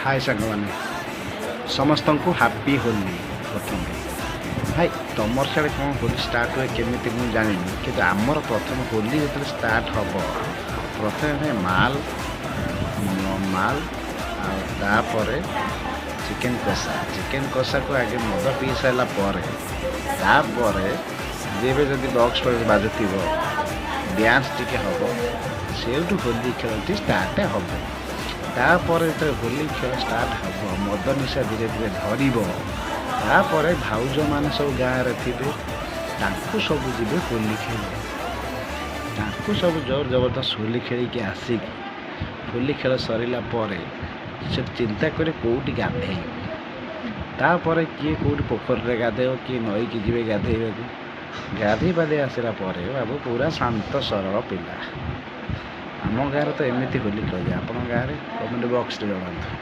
हाय सांग मैंने समस्त को हैप्पी होली प्रथम भाई तुम सारे कौन होली स्टार्ट हुए केमी मुझे जानी कि आमर प्रथम होली जो स्टार्ट हम प्रथम माल माल आपर चिकेन कषा को आगे मद पी सारापर जेबे जदि बॉक्स बाजुथ डांस टी हम से होली खेल स्टार्ट हम तापर जो होली खेल स्टार्ट हम मद निशा धीरे धीरे धर भाउज मान सब गाँव थे सब जी होली खेल सब जोर जबरदस्त होली खेल आसिक होली खेल सरला से चिंता करे कौटी गाधे तापर किए कौटी पोखर गाधे किए नई की जी गाधे गाधे पाधे आसला बाबू पूरा शांत सरल पिला आम गाँव तो एमती होली खेल आप गाँव में कमेंट बॉक्स जनातु।